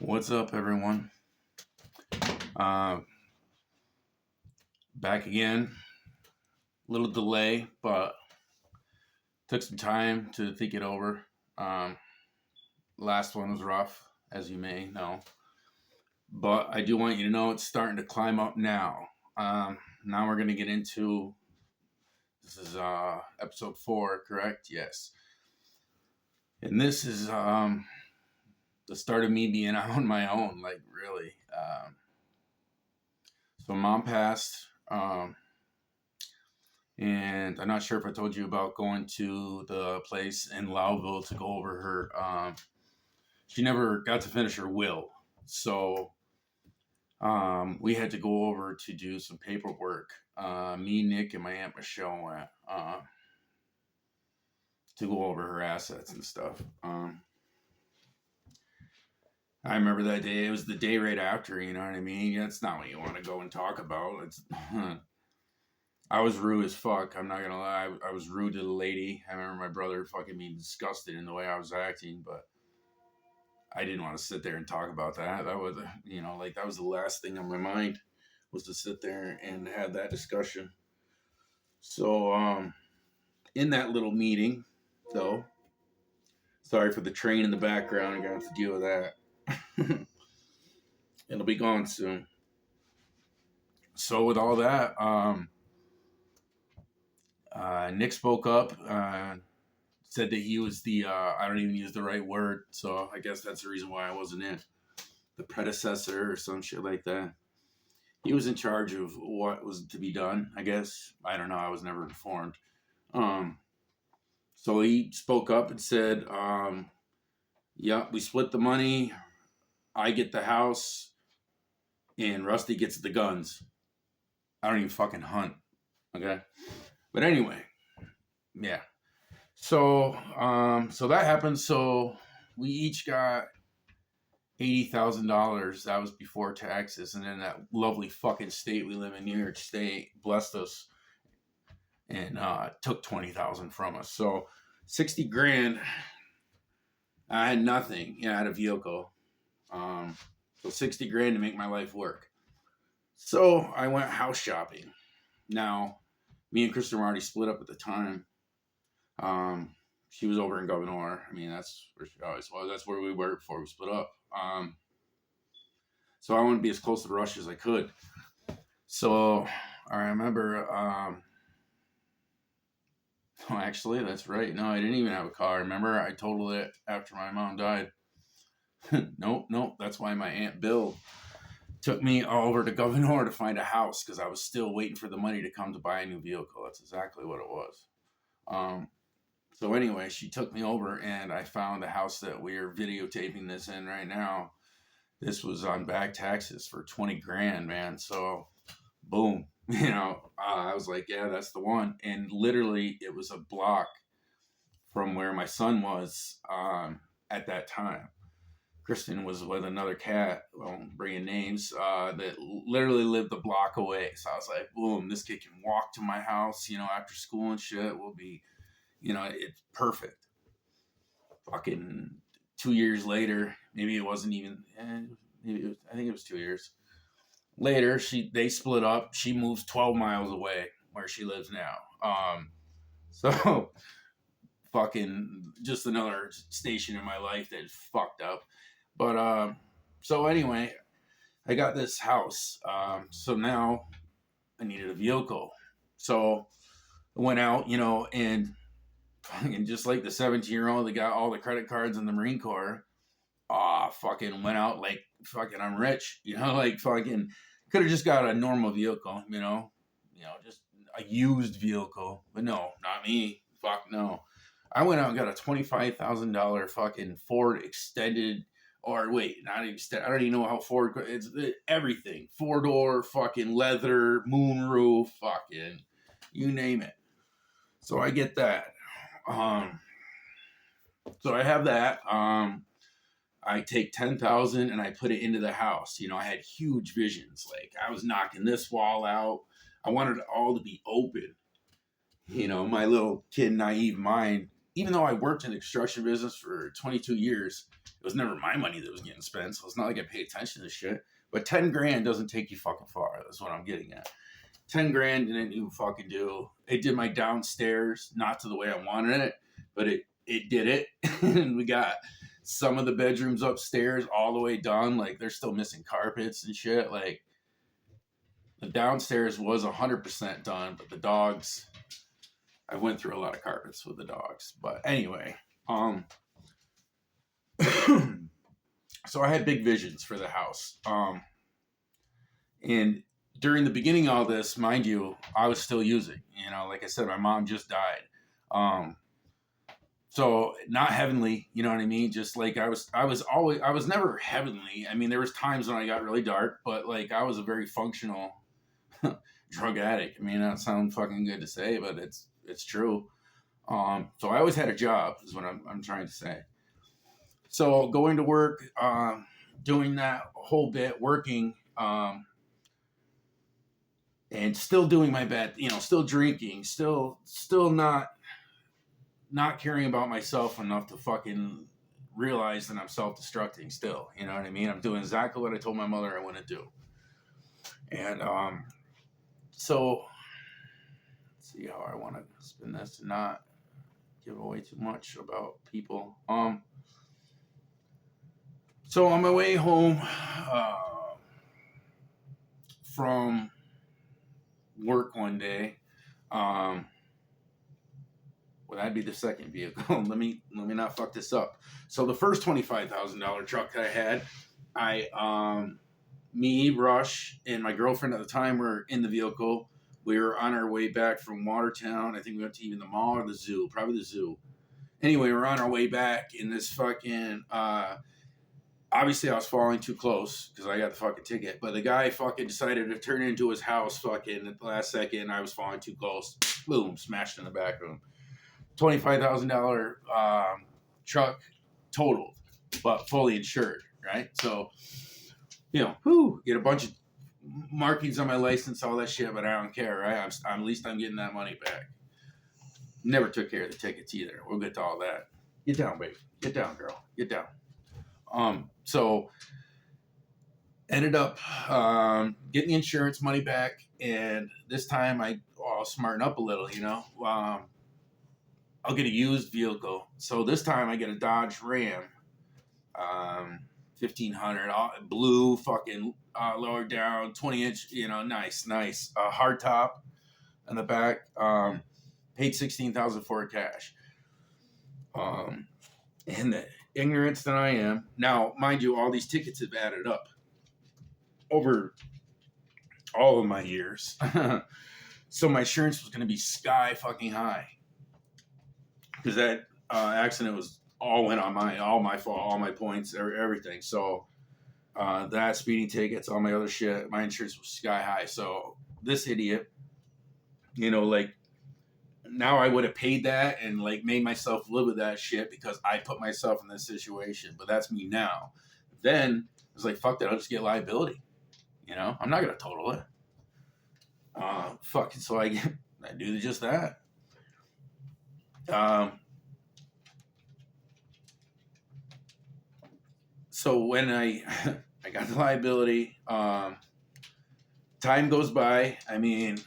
What's up, everyone? Uh, Back again. Little delay, but took some time to think it over. Um, Last one was rough, as you may know, but I do want you to know it's starting to climb up now. Now we're going to get into this is episode 4, correct? Yes, and this is the start of me being on my own, like really. So mom passed. And I'm not sure if I told you about going to the place in Loudville to go over her. She never got to finish her will, so we had to go over to do some paperwork. Me, Nick, and my aunt Michelle went to go over her assets and stuff. I remember that day. It was the day right after. You know what I mean? That's not what you want to go and talk about. It's I was rude as fuck. I'm not gonna lie. I was rude to the lady. I remember my brother fucking being disgusted in the way I was acting, but I didn't want to sit there and talk about that. That was, that was the last thing on my mind was to sit there and have that discussion. So, in that little meeting, though, sorry for the train in the background. I'm gonna have to deal with that. It'll be gone soon. So, with all that, Nick spoke up, said that he was I don't even use the right word, so I guess that's the reason why I wasn't in. The predecessor or some shit like that. He was in charge of what was to be done, I guess. I don't know. I was never informed. So he spoke up and said, yeah, we split the money. I get the house and Rusty gets the guns. I don't even fucking hunt. Okay. But anyway, yeah. So that happened. So we each got $80,000. That was before taxes, and then that lovely fucking state we live in, New York State, blessed us and took 20,000 from us. So 60 grand. I had nothing. Yeah, I had a vehicle. So 60 grand to make my life work. So I went house shopping. Now, me and Kristen were already split up at the time. She was over in Governor. I mean, that's where she always was. That's where we were before we split up. So I wanted to be as close to the rush as I could. So I remember, actually, that's right. No, I didn't even have a car. Remember, I totaled it after my mom died. Nope. That's why my Aunt Bill took me over to Governor to find a house because I was still waiting for the money to come to buy a new vehicle. That's exactly what it was. So anyway, she took me over and I found the house that we're videotaping this in right now. This was on back taxes for 20 grand, man. So boom, I was like, yeah, that's the one. And literally it was a block from where my son was at that time. Kristen was with another cat, well, bringing names, that literally lived a block away. So I was like, boom, this kid can walk to my house, after school and shit. We'll be, it's perfect. Fucking 2 years later, maybe it wasn't even, I think it was 2 years later. They split up. She moves 12 miles away where she lives now. So fucking just another station in my life that fucked up. But so anyway, I got this house. So now I needed a vehicle. So I went out, and just like the 17-year-old that got all the credit cards in the Marine Corps, fucking went out like fucking I'm rich, like fucking could have just got a normal vehicle, just a used vehicle. But no, not me. Fuck no. I went out and got a $25,000 fucking Ford extended, or wait, not extended. I don't even know how Ford. It's everything. 4-door, fucking leather, moonroof, fucking, you name it. So I get that. So I have that. I take 10,000 and I put it into the house. I had huge visions. Like I was knocking this wall out. I wanted it all to be open. My little kid naive mind even though I worked in the construction business for 22 years, it was never my money that was getting spent. So it's not like I pay attention to shit. But 10 grand doesn't take you fucking far. That's what I'm getting at. 10 grand didn't even fucking do. It did my downstairs, not to the way I wanted it, but it did it. And we got some of the bedrooms upstairs all the way done. Like they're still missing carpets and shit. Like the downstairs was 100% done, but the dogs, I went through a lot of carpets with the dogs. But anyway, so I had big visions for the house. And during the beginning of all this, mind you, I was still using, like I said, my mom just died. So not heavenly, you know what I mean? Just like I was never heavenly. I mean, there was times when I got really dark, but like I was a very functional drug addict. I mean, that sounds fucking good to say, but it's true. So I always had a job is what I'm trying to say. So going to work, doing that whole bit, working, and still doing my bad, still drinking, still not caring about myself enough to fucking realize that I'm self-destructing still. You know what I mean? I'm doing exactly what I told my mother I want to do. And so let's see how I want to spin this to not give away too much about people. So on my way home from work one day, well, that'd be the second vehicle. let me not fuck this up. So the first $25,000 truck I had, me, Rush, and my girlfriend at the time were in the vehicle. We were on our way back from Watertown. I think we went to even the mall or the zoo, probably the zoo. Anyway, we're on our way back in this fucking, obviously I was falling too close because I got the fucking ticket, but the guy fucking decided to turn into his house fucking at the last second. I was falling too close. Boom, smashed in the back of him. $25,000 truck totaled, but fully insured, right? So, get a bunch of markings on my license, all that shit, but I don't care, right? At least I'm getting that money back. Never took care of the tickets either. We'll get to all that. Get down, baby. Get down, girl. Get down. So ended up getting the insurance money back, and this time I'll smarten up a little, I'll get a used vehicle. So this time I get a Dodge Ram, 1500, blue, fucking lowered down, 20-inch, nice, hard top in the back. Paid $16,000 for it cash. And the ignorance that I am now, mind you, all these tickets have added up over all of my years. So my insurance was going to be sky fucking high because that accident was all my fault, all my points, everything. So that speeding tickets, all my other shit, my insurance was sky high. So this idiot, now I would have paid that and made myself live with that shit because I put myself in this situation. But that's me now. Then I was like, fuck that, I'll just get liability. I'm not gonna total it. So I do just that. So when I got the liability, time goes by. I mean,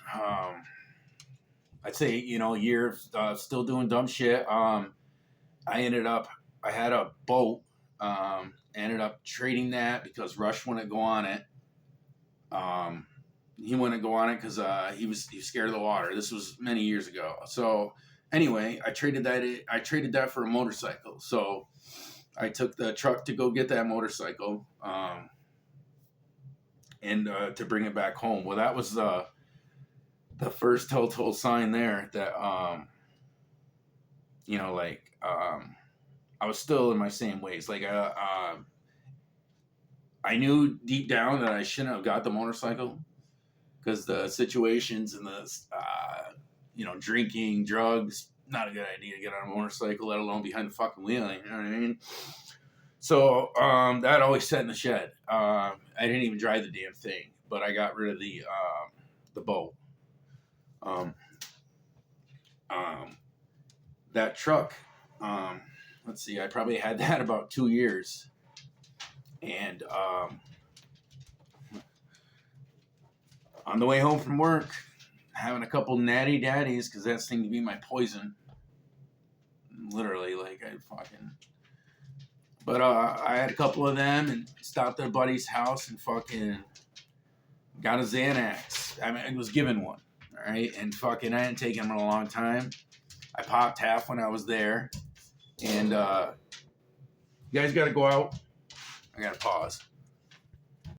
I'd say, a year of still doing dumb shit. I had a boat, ended up trading that because Rush wouldn't go on it. He wouldn't go on it because he was scared of the water. This was many years ago. So anyway, I traded that for a motorcycle. So I took the truck to go get that motorcycle, and to bring it back home. Well, that was the first telltale sign there that, I was still in my same ways. I knew deep down that I shouldn't have got the motorcycle because the situations and the, drinking, drugs, not a good idea to get on a motorcycle, let alone behind the fucking wheel. You know what I mean? So that always sat in the shed. I didn't even drive the damn thing, but I got rid of the boat. That truck let's see, I probably had that about 2 years. And on the way home from work, having a couple natty daddies, because that seemed to be my poison. Literally, like, I fucking... But I had a couple of them and stopped at a buddy's house and fucking got a Xanax. I mean, I was given one, all right? And fucking, I hadn't taken them in a long time. I popped half when I was there. And you guys got to go out. I got to pause.